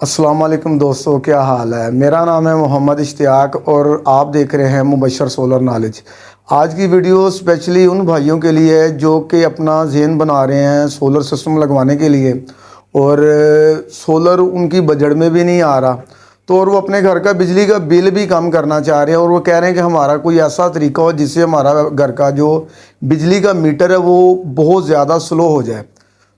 अस्सलाम वालेकुम दोस्तों, क्या हाल है। मेरा नाम है मोहम्मद इश्तियाक और आप देख रहे हैं मुबशर सोलर नॉलेज। आज की वीडियो स्पेशली उन भाइयों के लिए है जो कि अपना ज़हन बना रहे हैं सोलर सिस्टम लगवाने के लिए और सोलर उनकी बजट में भी नहीं आ रहा। तो और वो अपने घर का बिजली का बिल भी कम करना चाह रहे हैं और वो कह रहे हैं कि हमारा कोई ऐसा तरीका हो जिससे हमारा घर का जो बिजली का मीटर है वो बहुत ज़्यादा स्लो हो जाए।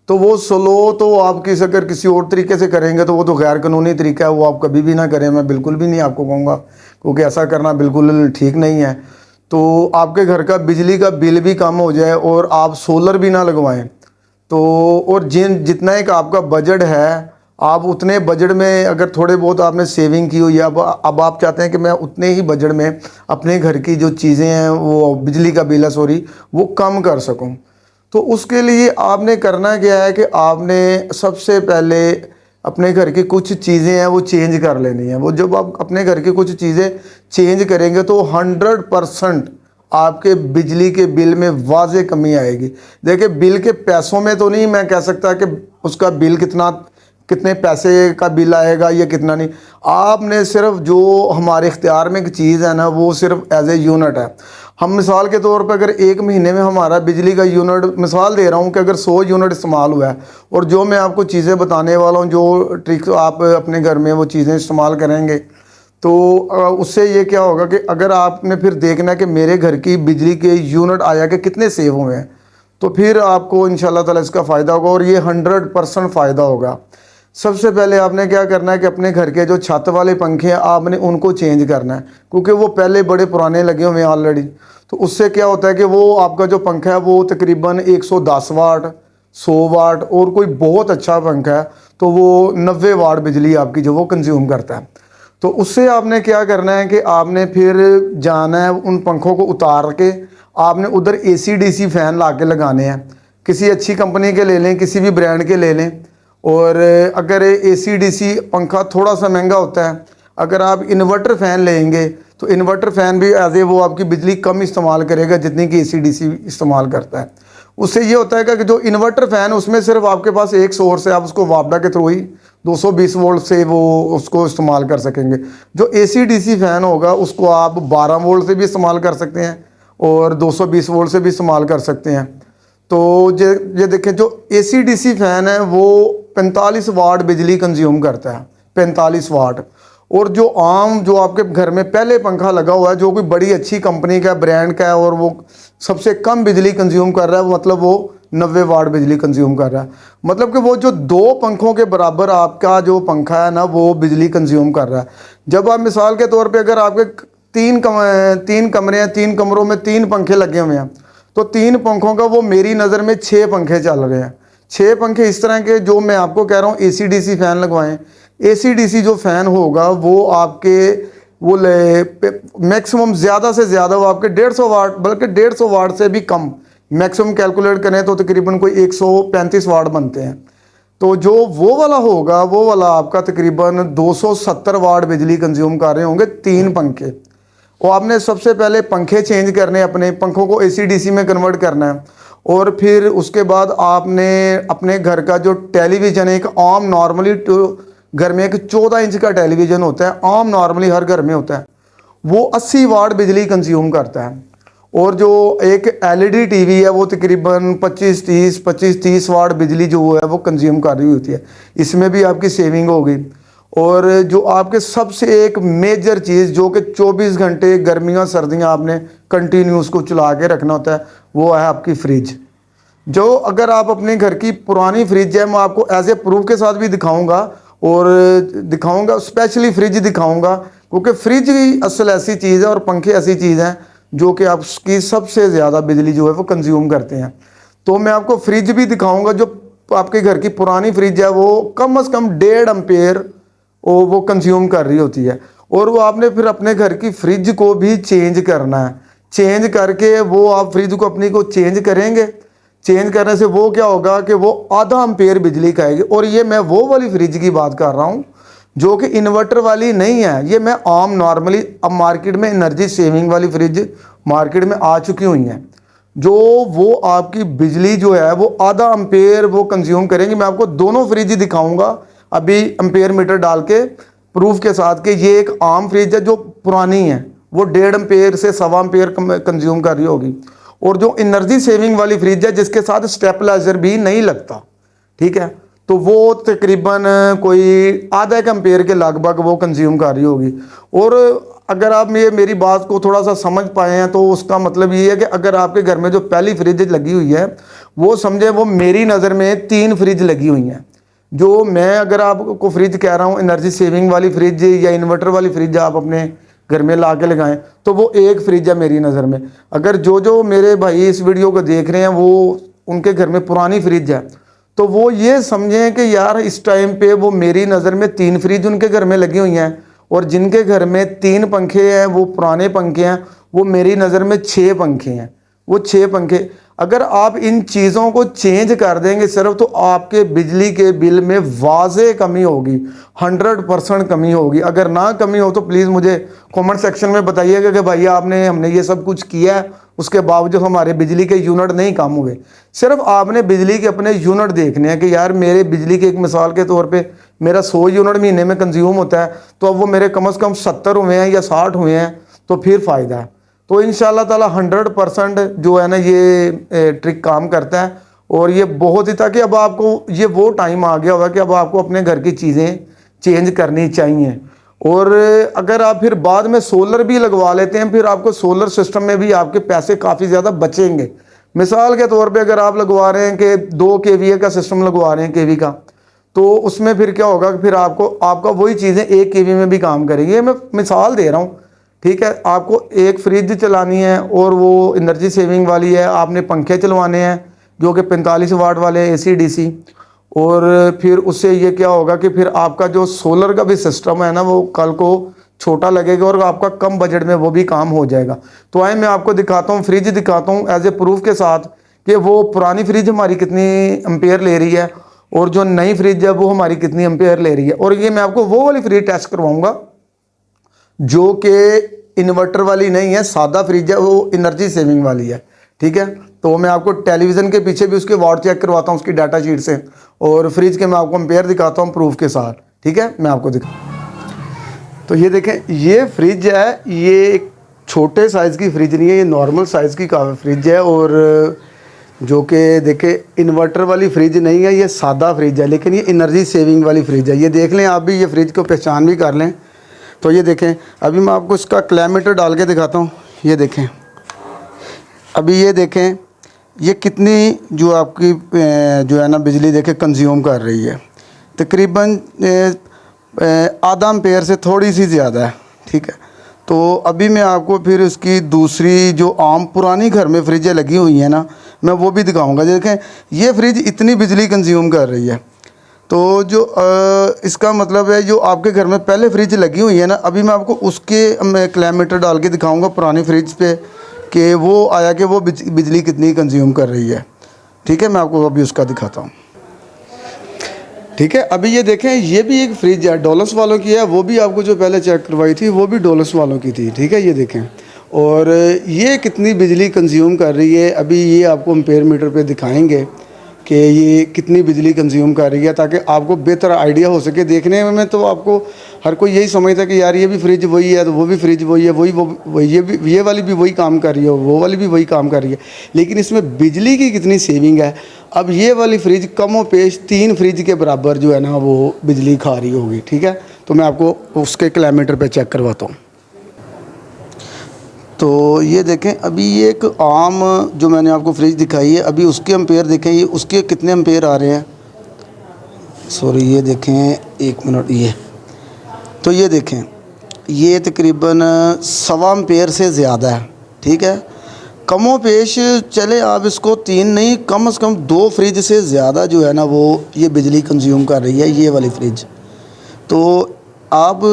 तो वो स्लो तो आप अगर किसी और तरीके से करेंगे तो वो तो गैर कानूनी तरीका है, वो आप कभी भी ना करें। मैं बिल्कुल भी नहीं आपको कहूँगा, क्योंकि ऐसा करना बिल्कुल ठीक नहीं है। तो आपके घर का बिजली का बिल भी कम हो जाए और आप सोलर भी ना लगवाएं। तो और जितना एक आपका बजट है, आप उतने बजट में अगर थोड़े बहुत आपने सेविंग की हुई है, अब आप चाहते हैं कि मैं उतने ही बजट में अपने घर की जो चीज़ें हैं, वो बिजली का बिल है सॉरी, वो कम कर सकूं। तो उसके लिए आपने करना क्या है कि आपने सबसे पहले अपने घर की कुछ चीज़ें हैं वो चेंज कर लेनी है। वो जब आप अपने घर की कुछ चीज़ें चेंज करेंगे तो 100% आपके बिजली के बिल में वाज़े कमी आएगी। देखिए, बिल के पैसों में तो नहीं मैं कह सकता कि उसका बिल कितने पैसे का बिल आएगा या कितना नहीं। आपने सिर्फ जो हमारे इख्तियार में एक चीज़ है ना, वो सिर्फ एज ए यूनिट है। हम मिसाल के तौर पर अगर एक महीने में हमारा बिजली का यूनिट, मिसाल दे रहा हूँ कि अगर 100 यूनिट इस्तेमाल हुआ है, और जो मैं आपको चीज़ें बताने वाला हूँ, जो ट्रिक्स आप अपने घर में वो चीज़ें इस्तेमाल करेंगे तो उससे ये क्या होगा कि अगर आपने फिर देखना है कि मेरे घर की बिजली के यूनिट आया कि कितने सेव हुए हैं, तो फिर आपको इंशाल्लाह ताला इसका फ़ायदा होगा और ये 100% फ़ायदा होगा। सबसे पहले आपने क्या करना है कि अपने घर के जो छत वाले पंखे हैं आपने उनको चेंज करना है, क्योंकि वो पहले बड़े पुराने लगे हुए हैं ऑलरेडी। तो उससे क्या होता है कि वो आपका जो पंखा है वो तकरीबन 110 वाट, 100 वाट, और कोई बहुत अच्छा पंखा है तो वो 90 वाट बिजली आपकी जो वो कंज्यूम करता है। तो उससे आपने क्या करना है कि आपने फिर जाना है, उन पंखों को उतार के आपने उधर AC DC फ़ैन ला के लगाने हैं। किसी अच्छी कंपनी के ले लें, किसी भी ब्रांड के ले लें। और अगर AC DC पंखा थोड़ा सा महंगा होता है, अगर आप इन्वर्टर फ़ैन लेंगे तो इन्वर्टर फ़ैन भी एज ए वो आपकी बिजली कम इस्तेमाल करेगा जितनी कि AC DC इस्तेमाल करता है। उससे ये होता है कि जो इन्वर्टर फ़ैन उसमें सिर्फ आपके पास एक सोर्स है, आप उसको वापडा के थ्रू ही 220 वोल्ट से वो उसको इस्तेमाल कर सकेंगे। जो AC DC फ़ैन होगा उसको आप 12 वोल्ट से भी इस्तेमाल कर सकते हैं और 220 वोल्ट से भी इस्तेमाल कर सकते हैं। तो ये देखें, जो AC DC फ़ैन है वो 45 वाट बिजली कंज्यूम करता है, 45 वाट। और जो आम जो आपके घर में पहले पंखा लगा हुआ है जो कोई बड़ी अच्छी कंपनी का ब्रांड का है और वो सबसे कम बिजली कंज्यूम कर रहा है, मतलब वो 90 वाट बिजली कंज्यूम कर रहा है। मतलब कि वो जो दो पंखों के बराबर आपका जो पंखा है ना वो बिजली कंज्यूम कर रहा है। जब आप मिसाल के तौर पे अगर आपके तीन कमरे हैं, 3 कमरों में 3 पंखे लगे हुए हैं, तो 3 पंखों का वो मेरी नज़र में 6 पंखे चल रहे हैं। 6 पंखे इस तरह के जो मैं आपको कह रहा हूँ AC DC फ़ैन लगवाएं। AC DC जो फ़ैन होगा वो आपके वो मैक्सिमम ज़्यादा से ज़्यादा वो आपके 150 वाट, बल्कि 150 वाट से भी कम मैक्सिमम कैलकुलेट करें तो तकरीबन कोई 135 वाट बनते हैं। तो जो वो वाला होगा वो वाला आपका तकरीबन 270 वाट बिजली कंज्यूम कर रहे होंगे 3 पंखे। और आपने सबसे पहले पंखे चेंज करने, अपने पंखों को AC DC में कन्वर्ट करना है। और फिर उसके बाद आपने अपने घर का जो टेलीविज़न है, एक आम नॉर्मली घर में एक 14 इंच का टेलीविज़न होता है, आम नॉर्मली हर घर में होता है, वो 80 वाट बिजली कंज्यूम करता है। और जो एक LED टीवी है वो तकरीबन 25-30 वाट बिजली जो है वो कंज्यूम कर रही होती है। इसमें भी आपकी सेविंग होगी। और जो आपके सबसे एक मेजर चीज़ जो कि 24 घंटे गर्मियाँ सर्दियाँ आपने कंटिन्यू उसको चला के रखना होता है, वो है आपकी फ्रिज। जो अगर आप अपने घर की पुरानी फ्रिज है, मैं आपको एज ए प्रूफ के साथ भी दिखाऊंगा और दिखाऊंगा, स्पेशली फ्रिज दिखाऊंगा, क्योंकि फ्रिज ही असल ऐसी चीज़ है और पंखे ऐसी चीज़ हैं जो कि आपकी सबसे ज़्यादा बिजली जो है वो कंज्यूम करते हैं। तो मैं आपको फ्रिज भी दिखाऊंगा। जो आपके घर की पुरानी फ्रिज है वो कम से कम 1.5 एम्पेयर वो कंज्यूम कर रही होती है। और वो आपने फिर अपने घर की फ्रिज को भी चेंज करना है। चेंज करके वो आप फ्रिज को अपनी को चेंज करेंगे। चेंज करने से वो क्या होगा कि वो आधा एम्पेयर बिजली खाएगी। और ये मैं वो वाली फ्रिज की बात कर रहा हूँ जो कि इन्वर्टर वाली नहीं है, ये मैं आम नॉर्मली, अब मार्केट में एनर्जी सेविंग वाली फ्रिज मार्केट में आ चुकी हुई हैं, जो वो आपकी बिजली जो है वो आधा एम्पेयर वो कंज्यूम करेंगी। मैं आपको दोनों फ्रिज दिखाऊंगा, अभी एम्पेयर मीटर डाल के प्रूफ के साथ कि ये एक आम फ्रिज है जो पुरानी है, वो 1.5 एम्पेयर से 1.25 एम्पेयर कंज्यूम कर रही होगी। और जो एनर्जी सेविंग वाली फ्रिज है जिसके साथ स्टेबलाइजर भी नहीं लगता, ठीक है, तो वो तकरीबन कोई आधा एक एम्पेयर के लगभग वो कंज्यूम कर रही होगी। और अगर आप ये मेरी बात को थोड़ा सा समझ पाए हैं तो उसका मतलब ये है कि अगर आपके घर में जो पहली फ्रिज लगी हुई है वो समझे वो मेरी नज़र में 3 फ्रिज लगी हुई हैं। जो मैं अगर आपको फ्रिज कह रहा हूँ एनर्जी सेविंग वाली फ्रिज या इन्वर्टर वाली फ्रिज आप अपने घर में ला के लगाएं तो वो एक फ्रिज है मेरी नज़र में। अगर जो मेरे भाई इस वीडियो को देख रहे हैं वो उनके घर में पुरानी फ्रिज है तो वो ये समझें कि यार इस टाइम पे वो मेरी नज़र में 3 फ्रिज उनके घर में लगी हुई हैं, और जिनके घर में 3 पंखे हैं वो पुराने पंखे हैं, वो मेरी नज़र में 6 पंखे हैं, वो 6 पंखे। अगर आप इन चीज़ों को चेंज कर देंगे सिर्फ तो आपके बिजली के बिल में वाज़े कमी होगी, 100% कमी होगी। अगर ना कमी हो तो प्लीज़ मुझे कमेंट सेक्शन में बताइएगा कि भाई हमने ये सब कुछ किया है उसके बावजूद हमारे बिजली के यूनिट नहीं कम हुए। सिर्फ आपने बिजली के अपने यूनिट देखने हैं कि यार मेरे बिजली के एक मिसाल के तौर पे मेरा 100 यूनिट महीने में कंज्यूम होता है, तो अब वो मेरे कम से कम 70 हुए हैं या 60 हुए हैं तो फिर फ़ायदा है। तो इंशाल्लाह ताला 100% जो है ना ये ट्रिक काम करता है। और ये बहुत ही, ताकि अब आपको ये वो टाइम आ गया होगा कि अब आपको अपने घर की चीज़ें चेंज करनी चाहिए। और अगर आप फिर बाद में सोलर भी लगवा लेते हैं फिर आपको सोलर सिस्टम में भी आपके पैसे काफ़ी ज़्यादा बचेंगे। मिसाल के तौर पे अगर आप लगवा रहे हैं कि 2 kVA का सिस्टम लगवा रहे हैं केवी का, तो उसमें फिर क्या होगा कि फिर आपका वही चीज़ें 1 kV में भी काम करेंगी। मैं मिसाल दे रहा हूँ, ठीक है। आपको एक फ्रिज चलानी है और वो एनर्जी सेविंग वाली है, आपने पंखे चलवाने हैं जो कि 45 वाट वाले AC DC, और फिर उससे ये क्या होगा कि फिर आपका जो सोलर का भी सिस्टम है ना वो कल को छोटा लगेगा और आपका कम बजट में वो भी काम हो जाएगा। तो आए मैं आपको दिखाता हूँ, फ्रिज दिखाता हूँ एज ए प्रूफ के साथ कि वो पुरानी फ्रिज हमारी कितनी एम्पेयर ले रही है और जो नई फ्रिज है वो हमारी कितनी एम्पेयर ले रही है। और ये मैं आपको वो वाली फ्रिज टेस्ट करवाऊँगा जो कि इन्वर्टर वाली नहीं है, सादा फ्रिज है, वो एनर्जी सेविंग वाली है, ठीक है। तो मैं आपको टेलीविज़न के पीछे भी उसके वाट चेक करवाता हूँ उसकी डाटा शीट से, और फ्रिज के मैं आपको एम्पेयर दिखाता हूँ प्रूफ के साथ, ठीक है। मैं आपको तो ये देखें, ये फ्रिज है, ये एक छोटे साइज़ की फ्रिज नहीं है, ये नॉर्मल साइज़ की फ्रिज है। और जो कि देखें इन्वर्टर वाली फ्रिज नहीं है, ये सादा फ्रिज है, लेकिन ये एनर्जी सेविंग वाली फ्रिज है। ये देख लें आप भी, ये फ्रिज को पहचान भी कर लें। तो ये देखें, अभी मैं आपको इसका किलोमीटर डाल के दिखाता हूँ। ये देखें, अभी ये देखें ये कितनी जो आपकी जो है ना बिजली देखें कंज्यूम कर रही है, तकरीबन आधा एम्पेयर से थोड़ी सी ज़्यादा है, ठीक है। तो अभी मैं आपको फिर उसकी दूसरी जो आम पुरानी घर में फ्रिजें लगी हुई हैं ना, मैं वो भी दिखाऊंगा। देखें ये फ्रिज इतनी बिजली कंज्यूम कर रही है, तो जो इसका मतलब है जो आपके घर में पहले फ्रिज लगी हुई है ना, अभी मैं आपको उसके मैं किलोमीटर डाल के दिखाऊंगा पुरानी फ्रिज पे कि वो आया कि वो बिजली कितनी कंज्यूम कर रही है, ठीक है। मैं आपको अभी उसका दिखाता हूँ, ठीक है। अभी ये देखें, ये भी एक फ्रिज है, डोलस वालों की है, वो भी आपको जो पहले चेक करवाई थी वो भी डोलस वालों की थी, ठीक है। ये देखें, और ये कितनी बिजली कंज्यूम कर रही है, अभी ये आपको एम्पेयर मीटर पे दिखाएंगे कि ये कितनी बिजली कंज्यूम कर रही है, ताकि आपको बेहतर आइडिया हो सके। देखने में तो आपको हर कोई यही समझता है कि यार ये भी फ्रिज वही है, तो वो भी फ्रिज वही है, ये वाली भी वही काम कर रही है, वो वाली भी वही काम कर रही है, लेकिन इसमें बिजली की कितनी सेविंग है। अब ये वाली फ्रिज कमो पेश 3 फ्रिज के बराबर जो है ना वो बिजली खा रही होगी, ठीक है। तो मैं आपको उसके किलोमीटर पे चेक करवाता हूँ। तो ये देखें, अभी ये एक आम जो मैंने आपको फ्रिज दिखाई है, अभी उसके एम्पेयर देखें, ये उसके कितने एम्पेयर आ रहे हैं। सॉरी, ये देखें 1 मिनट, ये तो ये देखें ये तकरीबन 1.25 एम्पेयर से ज़्यादा है, ठीक है। कमो पेश चले आप इसको 3 नहीं, कम से कम 2 फ्रिज से ज़्यादा जो है ना वो ये बिजली कंज्यूम कर रही है ये वाली फ्रिज। तो अब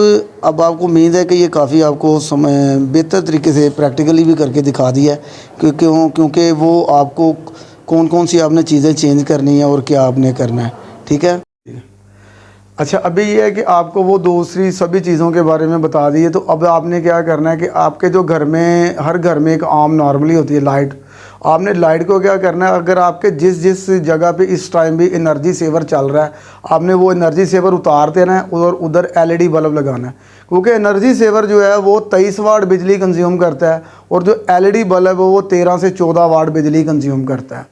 आपको उम्मीद है कि ये काफ़ी आपको समय बेहतर तरीके से प्रैक्टिकली भी करके दिखा दिया है, क्योंकि वो आपको कौन कौन सी आपने चीज़ें चेंज करनी है और क्या आपने करना है, ठीक है। अच्छा, अभी ये है कि आपको वो दूसरी सभी चीज़ों के बारे में बता दिए। तो अब आपने क्या करना है कि आपके जो घर में, हर घर में एक आम नॉर्मली होती है लाइट, आपने लाइट को क्या करना है, अगर आपके जिस जिस जगह पे इस टाइम भी एनर्जी सेवर चल रहा है, आपने वो एनर्जी सेवर उतार देना है और उधर एलईडी बल्ब लगाना है, क्योंकि एनर्जी सेवर जो है वो 23 वाट बिजली कंज्यूम करता है और जो एलईडी बल्ब है वो 13 से 14 वाट बिजली कंज्यूम करता है।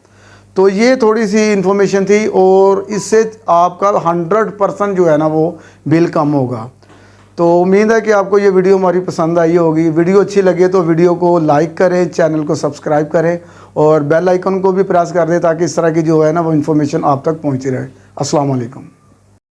तो ये थोड़ी सी इन्फॉर्मेशन थी और इससे आपका 100% जो है ना वो बिल कम होगा। तो उम्मीद है कि आपको ये वीडियो हमारी पसंद आई होगी। वीडियो अच्छी लगे तो वीडियो को लाइक करें, चैनल को सब्सक्राइब करें और बेल आइकन को भी प्रेस कर दें ताकि इस तरह की जो है ना वो इन्फॉर्मेशन आप तक पहुंची रहे। अस्सलाम वालेकुम।